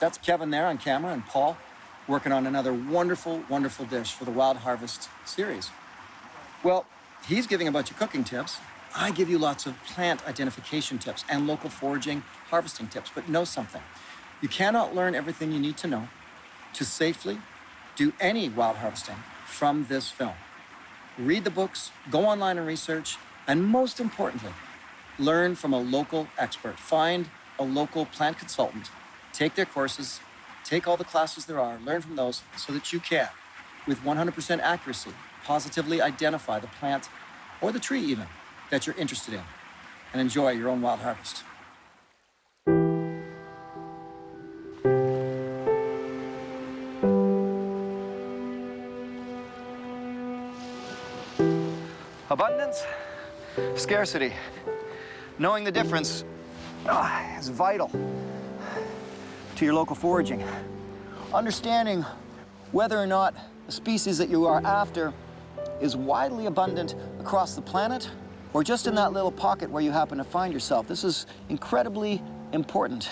That's Kevin there on camera and Paul working on another wonderful, wonderful dish for the Wild Harvest series. Well, he's giving a bunch of cooking tips. I give you lots of plant identification tips and local foraging, harvesting tips, but know something. You cannot learn everything you need to know to safely do any wild harvesting from this film. Read the books, go online and research, and most importantly, learn from a local expert. Find a local plant consultant, take their courses, take all the classes there are, learn from those so that you can, with 100% accuracy, positively identify the plant or the tree even that you're interested in and enjoy your own wild harvest. Abundance, scarcity. Knowing the difference is vital to your local foraging. Understanding whether or not the species that you are after is widely abundant across the planet or just in that little pocket where you happen to find yourself. This is incredibly important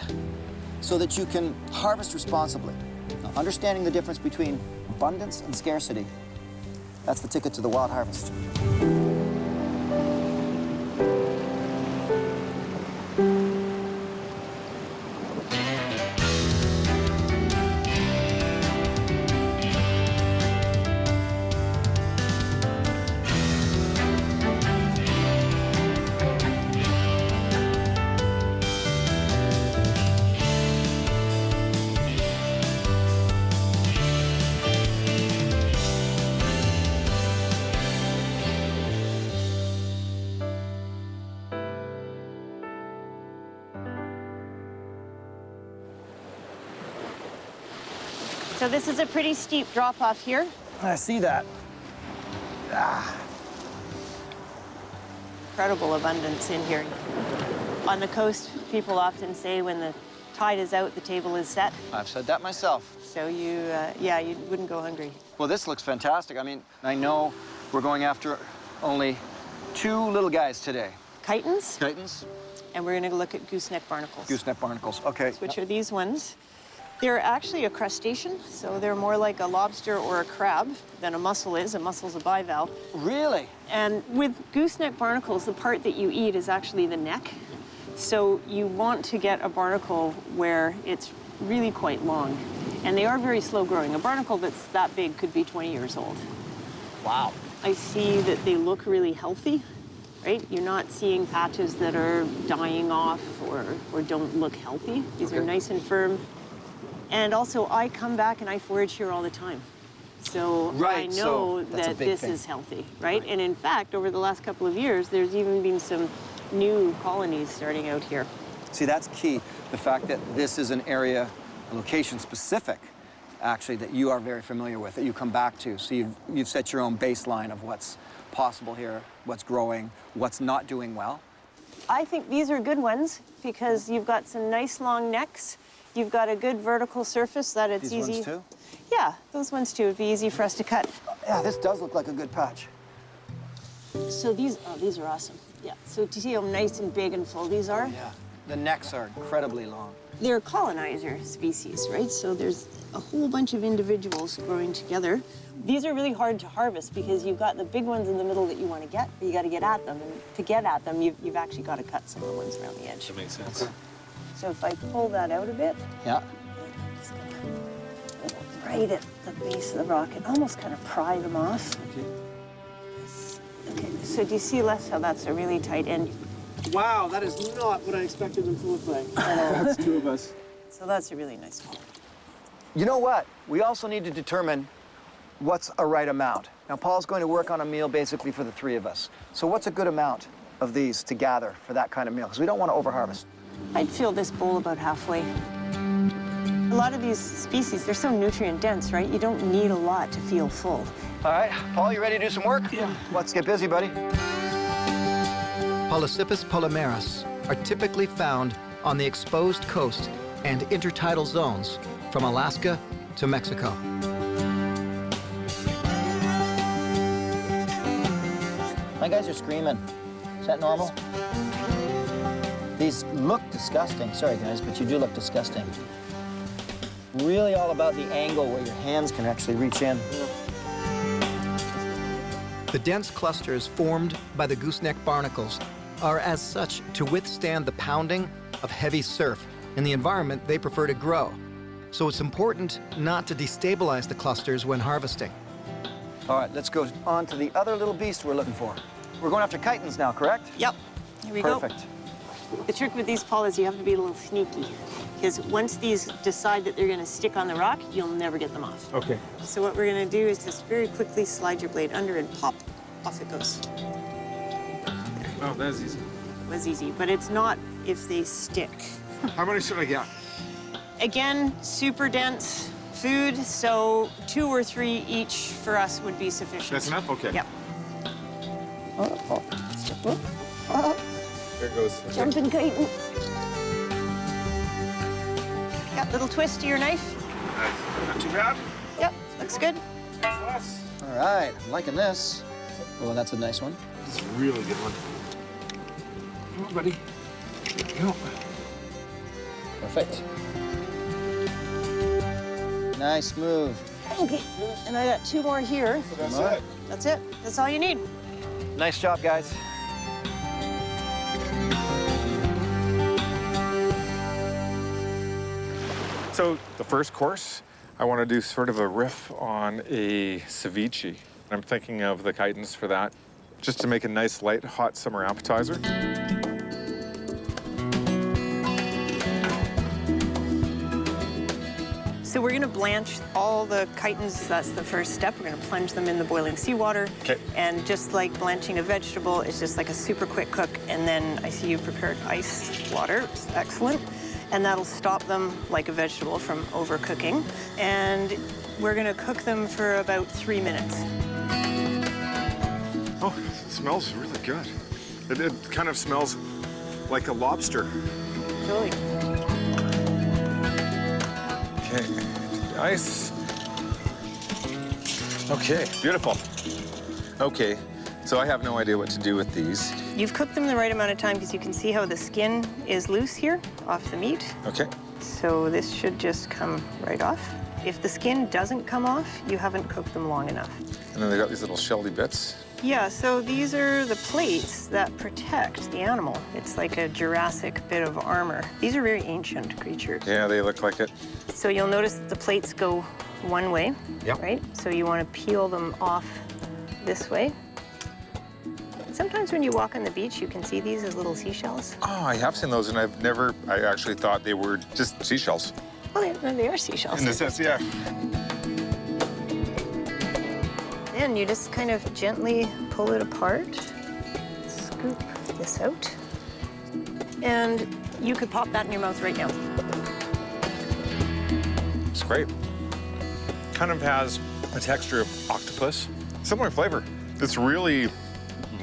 so that you can harvest responsibly. Now, understanding the difference between abundance and scarcity, that's the ticket to the wild harvest. So this is a pretty steep drop-off here. I see that. Incredible abundance in here. On the coast, people often say when the tide is out, the table is set. I've said that myself. So yeah, you wouldn't go hungry. Well, this looks fantastic. I mean, I know we're going after only 2 little guys today. Chitons. Chitons. And we're gonna look at gooseneck barnacles. Gooseneck barnacles, okay. Which are these ones. They're actually a crustacean, so they're more like a lobster or a crab than a mussel is. A mussel's a bivalve. Really? And with gooseneck barnacles, the part that you eat is actually the neck. So you want to get a barnacle where it's really quite long. And they are very slow growing. A barnacle that's that big could be 20 years old. Wow. I see that they look really healthy, right? You're not seeing patches that are dying off or don't look healthy. These are nice and firm. And also, I come back and I forage here all the time. So I know that this is healthy, right? And in fact, over the last couple of years, there's even been some new colonies starting out here. See, that's key. The fact that this is an area, a location specific, actually, that you are very familiar with, that you come back to. So you've set your own baseline of what's possible here, what's growing, what's not doing well. I think these are good ones because you've got some nice long necks. You've got a good vertical surface that it's easy. These ones too? Yeah, those ones too. It'd be easy for us to cut. Yeah, this does look like a good patch. So these are awesome. Yeah, so do you see how nice and big and full these are? Yeah, the necks are incredibly long. They're colonizer species, right? So there's a whole bunch of individuals growing together. These are really hard to harvest because you've got the big ones in the middle that you want to get, but you got to get at them. And to get at them, you've actually got to cut some of the ones around the edge. That makes sense. So if I pull that out a bit, Yeah. just gonna right at the base of the rock and almost kind of pry them off. Okay. Okay, so do you see, Les, how that's a really tight end? Wow, that is not what I expected them to look like. Oh, that's 2 of us. So that's a really nice one. You know what? We also need to determine what's a right amount. Now, Paul's going to work on a meal basically for the 3 of us. So what's a good amount of these to gather for that kind of meal? Because we don't want to over-harvest. I'd fill this bowl about halfway. A lot of these species, they're so nutrient dense, right? You don't need a lot to feel full. All right, Paul, you ready to do some work? Yeah. Let's get busy, buddy. Polycypus polymerus are typically found on the exposed coast and intertidal zones from Alaska to Mexico. My guys are screaming. Is that normal? These look disgusting. Sorry, guys, but you do look disgusting. really all about the angle where your hands can actually reach in. The dense clusters formed by the gooseneck barnacles are as such to withstand the pounding of heavy surf in the environment they prefer to grow. So it's important not to destabilize the clusters when harvesting. All right, let's go on to the other little beast we're looking for. We're going after chitons now, correct? Yep, here we go. Perfect. The trick with these, Paul, is you have to be a little sneaky. Because once these decide that they're going to stick on the rock, you'll never get them off. Okay. So what we're going to do is just very quickly slide your blade under and pop, off it goes. Oh, that's easy. It was easy, but it's not if they stick. How many should I get? Again, super dense food, so 2 or 3 each for us would be sufficient. That's enough? Okay. Yep. There it goes. Okay. Jumping chitin. Got a little twist to your knife. Not too bad. Yep, looks good. Less. All right, I'm liking this. Oh, that's a nice one. This is a really good one. Come on, buddy. There you go. Perfect. Nice move. Okay, and I got 2 more here. That's All right. it. That's it. That's all you need. Nice job, guys. So the first course, I want to do sort of a riff on a ceviche. I'm thinking of the chitons for that, just to make a nice, light, hot summer appetizer. So we're gonna blanch all the chitons. That's the first step. We're gonna plunge them in the boiling seawater. Okay. And just like blanching a vegetable, it's just like a super quick cook. And then I see you prepared ice water. Excellent. And that'll stop them, like a vegetable, from overcooking. And we're gonna cook them for about 3 minutes. Oh, it smells really good. It kind of smells like a lobster. Totally. Okay, ice. Okay, beautiful. Okay, so I have no idea what to do with these. You've cooked them the right amount of time because you can see how the skin is loose here off the meat. Okay, So this should just come right off. If the skin doesn't come off, you haven't cooked them long enough. and then they got these little shelly bits. Yeah, so these are the plates that protect the animal. It's like a Jurassic bit of armor. These are very ancient creatures. Yeah, they look like it. So you'll notice that the plates go one way, Yep. right? So you want to peel them off this way. Sometimes when you walk on the beach, you can see these as little seashells. Oh, I have seen those, and I actually thought they were just seashells. Well, they are seashells. In a sense, yeah. Then you just kind of gently pull it apart, scoop this out, and you could pop that in your mouth right now. It's great. Kind of has a texture of octopus. Similar flavor. It's really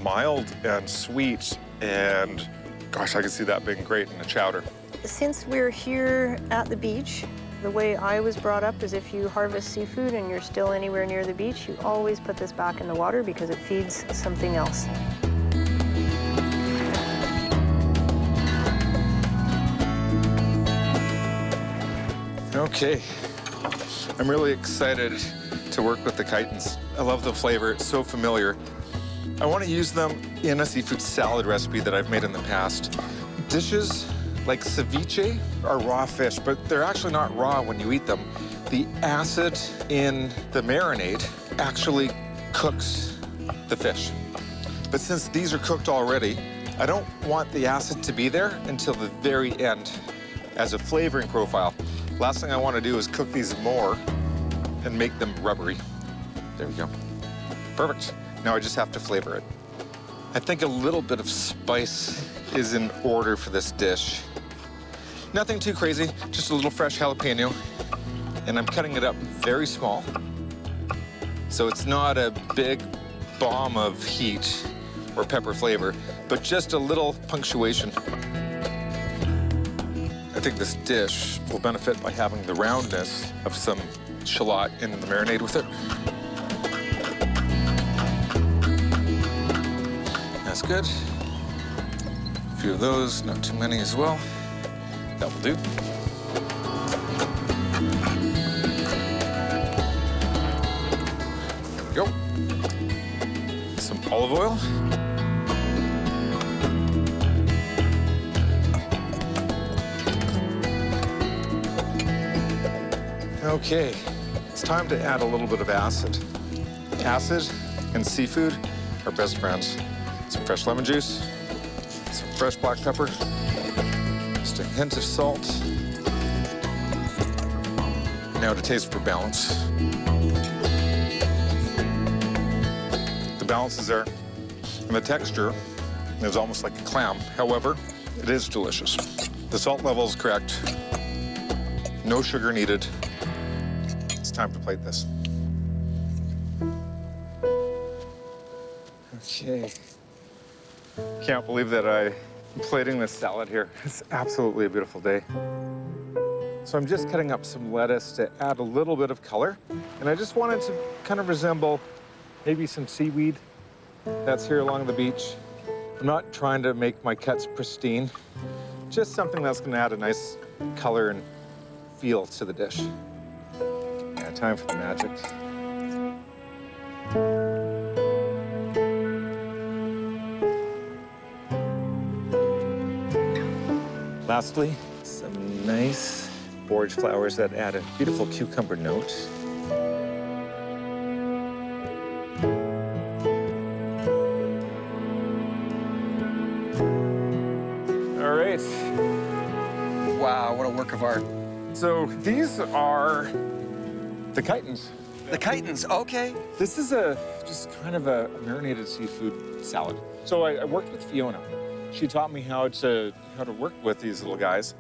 mild and sweet, and gosh, I can see that being great in a chowder. Since we're here at the beach, the way I was brought up is if you harvest seafood and you're still anywhere near the beach, you always put this back in the water because it feeds something else. Okay, I'm really excited to work with the chitons. I love the flavor, it's so familiar. I want to use them in a seafood salad recipe that I've made in the past. Dishes like ceviche are raw fish, but they're actually not raw when you eat them. The acid in the marinade actually cooks the fish. But since these are cooked already, I don't want the acid to be there until the very end as a flavoring profile. Last thing I want to do is cook these more and make them rubbery. There we go. Perfect. Now I just have to flavor it. I think a little bit of spice is in order for this dish. Nothing too crazy, just a little fresh jalapeno. And I'm cutting it up very small. So it's not a big bomb of heat or pepper flavor, but just a little punctuation. I think this dish will benefit by having the roundness of some shallot in the marinade with it. That's good. A few of those, not too many as well. That will do. olive oil. Okay, it's time to add a little bit of acid. Acid and seafood are best friends. Some fresh lemon juice, some fresh black pepper, just a hint of salt. Now to taste for balance. The balance is there, and the texture is almost like a clam. However, it is delicious. The salt level is correct. No sugar needed. It's time to plate this. Okay. Can't believe that I'm plating this salad here. It's absolutely a beautiful day. So I'm just cutting up some lettuce to add a little bit of color. And I just wanted to kind of resemble maybe some seaweed that's here along the beach. I'm not trying to make my cuts pristine, just something that's gonna add a nice color and feel to the dish. Yeah, time for the magic. Lastly, some nice borage flowers that add a beautiful cucumber note. All right. Wow, what a work of art. So these are the chitons. The chitons, okay. This is just kind of a marinated seafood salad. So I worked with Fiona. She taught me how to work with these little guys,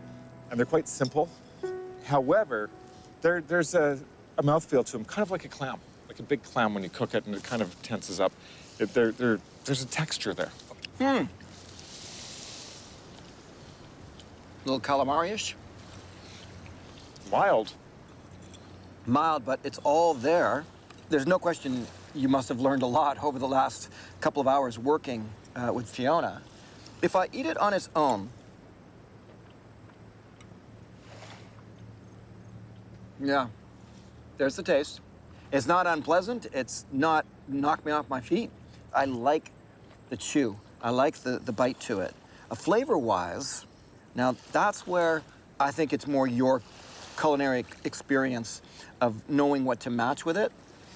and they're quite simple. However, there's a mouthfeel to them, kind of like a clam, like a big clam when you cook it and it kind of tenses up. There's a texture there. Little calamari-ish. Mild. Mild, but it's all there. There's no question you must have learned a lot over the last couple of hours working with Fiona. If I eat it on its own, yeah, there's the taste. It's not unpleasant. It's not knocked me off my feet. I like the chew. I like the bite to it. Flavor-wise, now that's where I think it's more your culinary experience of knowing what to match with it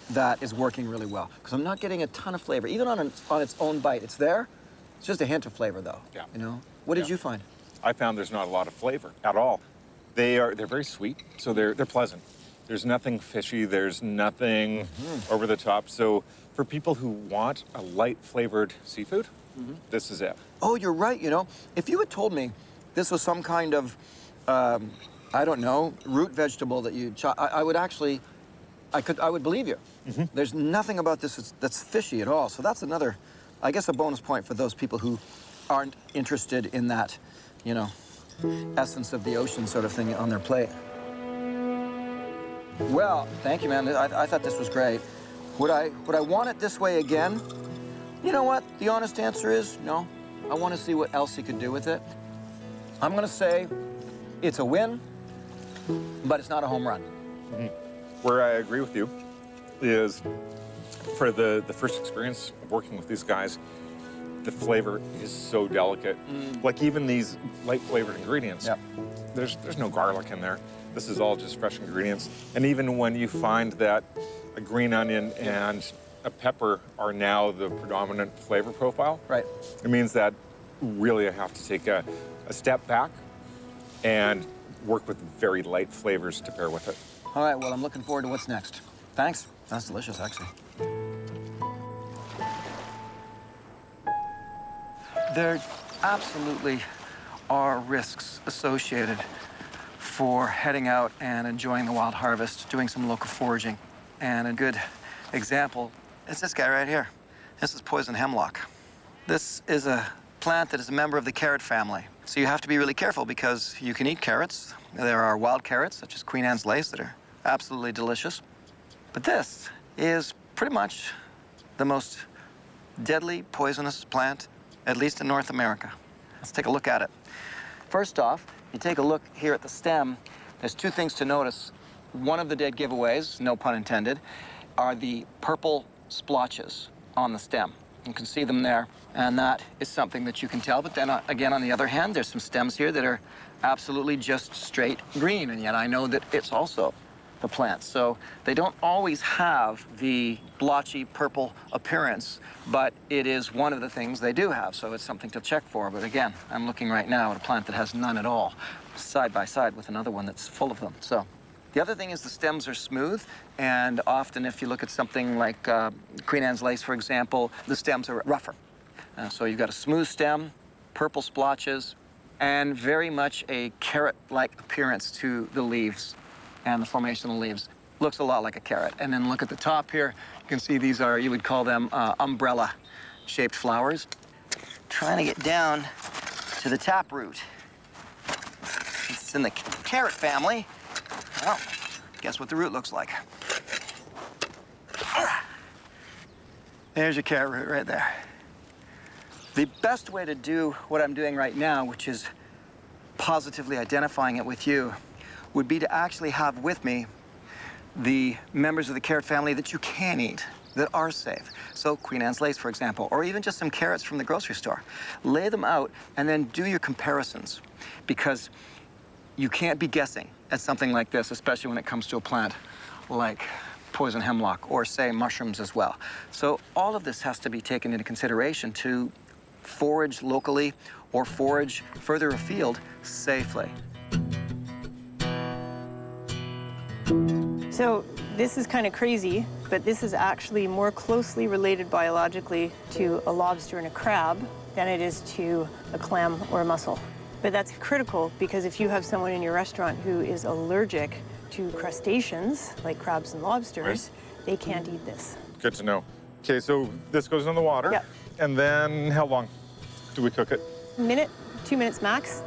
that is working really well. Because I'm not getting a ton of flavor. Even on its own bite, it's there. It's just a hint of flavor, though. Yeah. You know? What did you find? I found there's not a lot of flavor at all. They're very sweet, so they're pleasant. There's nothing fishy. There's nothing over the top. So for people who want a light flavored seafood, this is it. Oh, you're right. You know, if you had told me this was some kind of, I don't know, root vegetable that you chop, I would actually, I would believe you. There's nothing about this that's fishy at all. So that's another, I guess, a bonus point for those people who aren't interested in that, you know, essence of the ocean sort of thing on their plate. Well, thank you, man. I thought this was great. Would I want it this way again? You know what? The honest answer is no. I want to see what else you could do with it. I'm going to say it's a win, but it's not a home run. Where I agree with you is for the first experience of working with these guys, the flavor is so delicate. Like even these light flavored ingredients, there's no garlic in there. This is all just fresh ingredients. And even when you find that a green onion and a pepper are now the predominant flavor profile, Right. it means that really I have to take a step back and work with very light flavors to pair with it. All right, well, I'm looking forward to what's next. Thanks. That's delicious, actually. There absolutely are risks associated for heading out and enjoying the wild harvest, doing some local foraging. And a good example is this guy right here. This is poison hemlock. This is a plant that is a member of the carrot family. So you have to be really careful because you can eat carrots. There are wild carrots, such as Queen Anne's lace, that are absolutely delicious. But this is pretty much the most deadly poisonous plant, at least in North America. Let's take a look at it. First off, you take a look here at the stem. There's two things to notice. One of the dead giveaways, no pun intended, are the purple splotches on the stem. You can see them there, and that is something that you can tell. But then again, on the other hand, there's some stems here that are absolutely just straight green, and yet I know that it's also the plant. So they don't always have the blotchy purple appearance, but it is one of the things they do have, so it's something to check for. But again, I'm looking right now at a plant that has none at all, side by side with another one that's full of them. So the other thing is the stems are smooth, and often if you look at something like Queen Anne's lace, for example, the stems are rougher. So you've got a smooth stem, purple splotches, and very much a carrot-like appearance to the leaves and the formation of the leaves. Looks a lot like a carrot. And then look at the top here. You can see these are, you would call them umbrella-shaped flowers. Trying to get down to the taproot. It's in the carrot family. Well, guess what the root looks like. There's your carrot root right there. The best way to do what I'm doing right now, which is positively identifying it with you, would be to actually have with me the members of the carrot family that you can eat, that are safe. So Queen Anne's lace, for example, or even just some carrots from the grocery store. Lay them out and then do your comparisons, because you can't be guessing at something like this, especially when it comes to a plant like poison hemlock or, say, mushrooms as well. So all of this has to be taken into consideration to forage locally or forage further afield safely. So this is kind of crazy, but this is actually more closely related biologically to a lobster and a crab than it is to a clam or a mussel. But that's critical, because if you have someone in your restaurant who is allergic to crustaceans, like crabs and lobsters, they can't eat this. Good to know. Okay, so this goes in the water. Yep. And then how long do we cook it? A minute, 2 minutes max.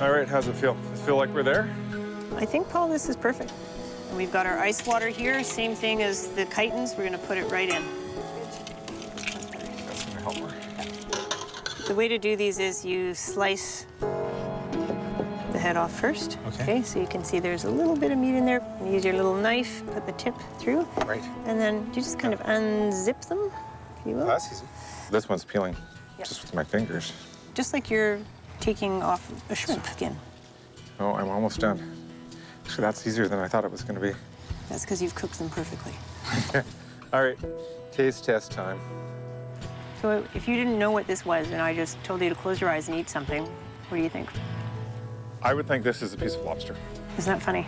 All right, how's it feel? Does it feel like we're there? I think, Paul, this is perfect. And we've got our ice water here, same thing as the chitons. We're gonna put it right in. That's gonna help her. The way to do these is you slice the head off first. Okay, so you can see there's a little bit of meat in there. You use your little knife, put the tip through. Right. And then you just kind of unzip them, if you will. That's easy. This one's peeling just with my fingers. Just like you're taking off a shrimp skin. Oh, I'm almost done. Actually, that's easier than I thought it was gonna be. That's because you've cooked them perfectly. All right, taste test time. So if you didn't know what this was and I just told you to close your eyes and eat something, what do you think? I would think this is a piece of lobster. Isn't that funny?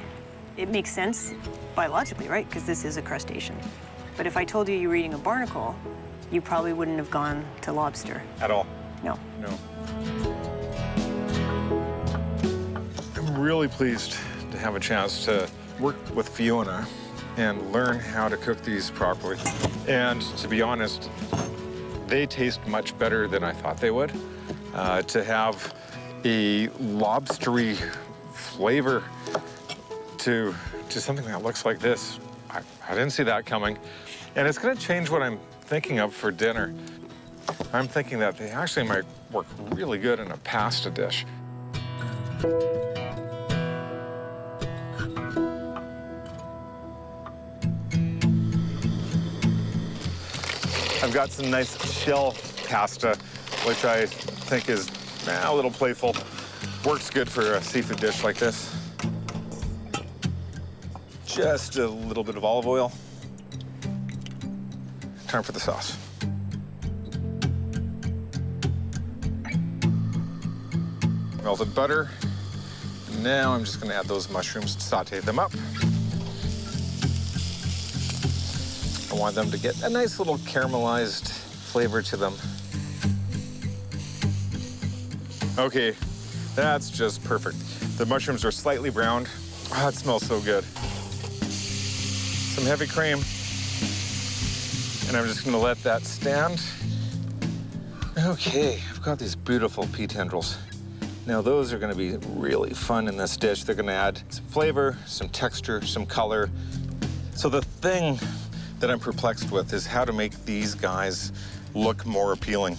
It makes sense biologically, right? Because this is a crustacean. But if I told you you were eating a barnacle, you probably wouldn't have gone to lobster. At all? No. No. I'm really pleased to have a chance to work with Fiona and learn how to cook these properly. And to be honest, they taste much better than I thought they would. To have a lobstery flavor to something that looks like this, I didn't see that coming. And it's gonna change what I'm thinking of for dinner. I'm thinking that they actually might work really good in a pasta dish. I've got some nice shell pasta, which I think is a little playful. Works good for a seafood dish like this. Just a little bit of olive oil. Time for the sauce. Melted butter. And now I'm just gonna add those mushrooms, saute them up. I want them to get a nice little caramelized flavor to them. Okay, that's just perfect. The mushrooms are slightly browned. Oh, it smells so good. Some heavy cream. And I'm just gonna let that stand. Okay, I've got these beautiful pea tendrils. Now those are gonna be really fun in this dish. They're gonna add some flavor, some texture, some color. So the thing that I'm perplexed with is how to make these guys look more appealing.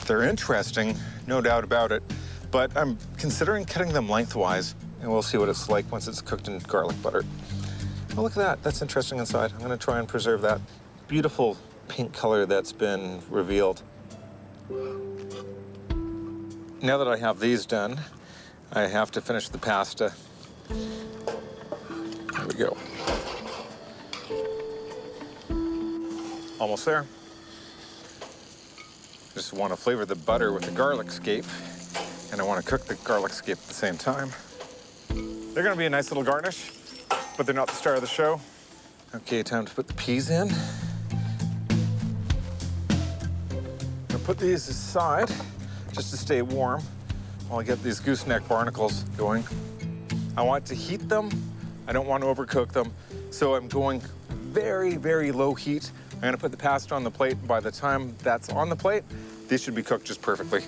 They're interesting, no doubt about it, but I'm considering cutting them lengthwise. and we'll see what it's like once it's cooked in garlic butter. Oh, look at that. That's interesting inside. I'm gonna try and preserve that beautiful pink color that's been revealed. Now that I have these done, I have to finish the pasta. There we go. Almost there. Just want to flavor the butter with the garlic scape, and I want to cook the garlic scape at the same time. They're going to be a nice little garnish, but they're not the star of the show. Okay, time to put the peas in. I'm going to put these aside just to stay warm while I get these gooseneck barnacles going. I want to heat them. I don't want to overcook them, so I'm going very, very low heat. I'm gonna put the pasta on the plate, and by the time that's on the plate, these should be cooked just perfectly.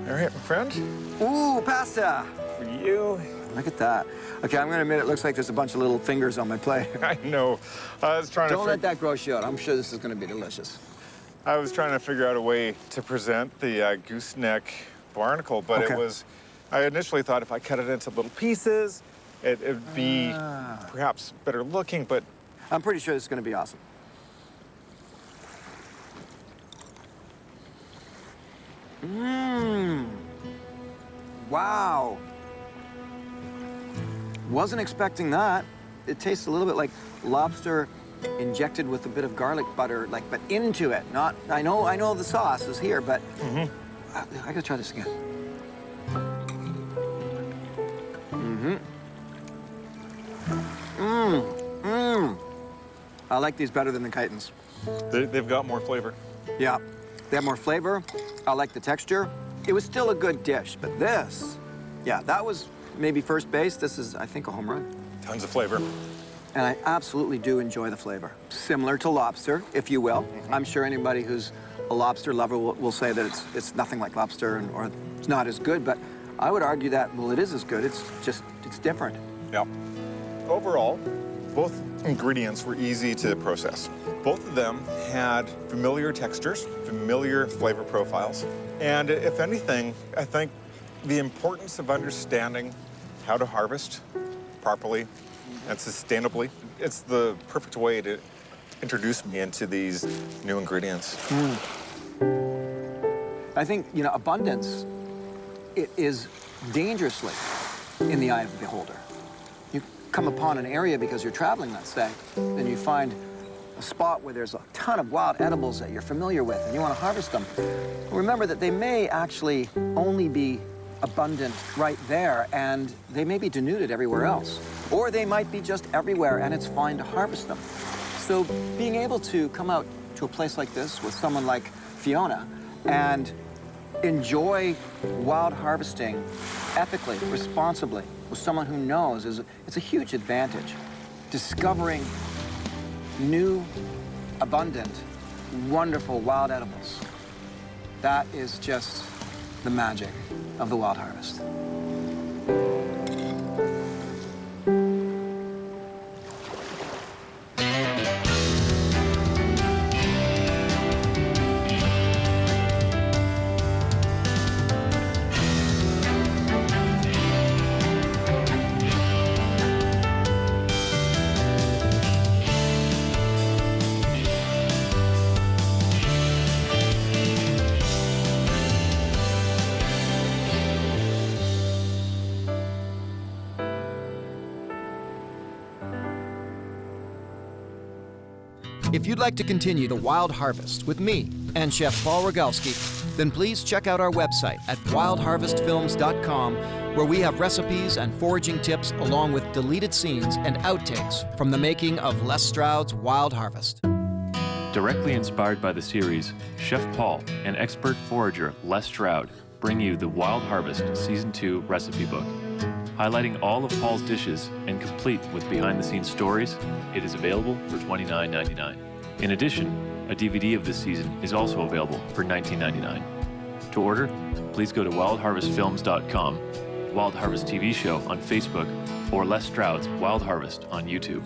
All right, my friend, Ooh, pasta. for you. Look at that. Okay, I'm gonna admit it looks like there's a bunch of little fingers on my plate. I know. I was trying Don't to let that gross you out. I'm sure this is gonna be delicious. I was trying to figure out a way to present the gooseneck barnacle, but Okay. it was. I initially thought if I cut it into little pieces, it'd be perhaps better looking, but I'm pretty sure this is gonna be awesome. Mmm. Wow. Wasn't expecting that. It tastes a little bit like lobster injected with a bit of garlic butter, like, but into it. Not. I know the sauce is here, but I gotta try this again. I like these better than the chitons. they've got more flavor. Yeah, they have more flavor. I like the texture. It was still a good dish, but this, yeah, that was maybe first base. This is, I think, a home run. Tons of flavor. And I absolutely do enjoy the flavor. Similar to lobster, if you will. I'm sure anybody who's a lobster lover will say that it's nothing like lobster or it's not as good, but I would argue that, well, it is as good. It's different. Yeah. Overall, both ingredients were easy to process. Both of them had familiar textures, familiar flavor profiles. And if anything, I think the importance of understanding how to harvest properly and sustainably, it's the perfect way to introduce me into these new ingredients. I think, abundance, it is dangerously in the eye of the beholder. You come upon an area because you're traveling, let's say, then you find a spot where there's a ton of wild edibles that you're familiar with and you want to harvest them. Remember that they may actually only be abundant right there and they may be denuded everywhere else. Or they might be just everywhere and it's fine to harvest them. So being able to come out to a place like this with someone like Fiona and enjoy wild harvesting ethically, responsibly, with someone who knows, it's a huge advantage. Discovering new, abundant, wonderful wild edibles. That is just the magic of the wild harvest. If you'd like to continue the Wild Harvest with me and Chef Paul Rogalski, then please check out our website at wildharvestfilms.com, where we have recipes and foraging tips along with deleted scenes and outtakes from the making of Les Stroud's Wild Harvest. Directly inspired by the series, Chef Paul and expert forager Les Stroud bring you the Wild Harvest Season 2 recipe book. highlighting all of Paul's dishes and complete with behind-the-scenes stories. It is available for $29.99. In addition, a DVD of this season is also available for $19.99. To order, please go to wildharvestfilms.com, Wild Harvest TV Show on Facebook, or Les Stroud's Wild Harvest on YouTube.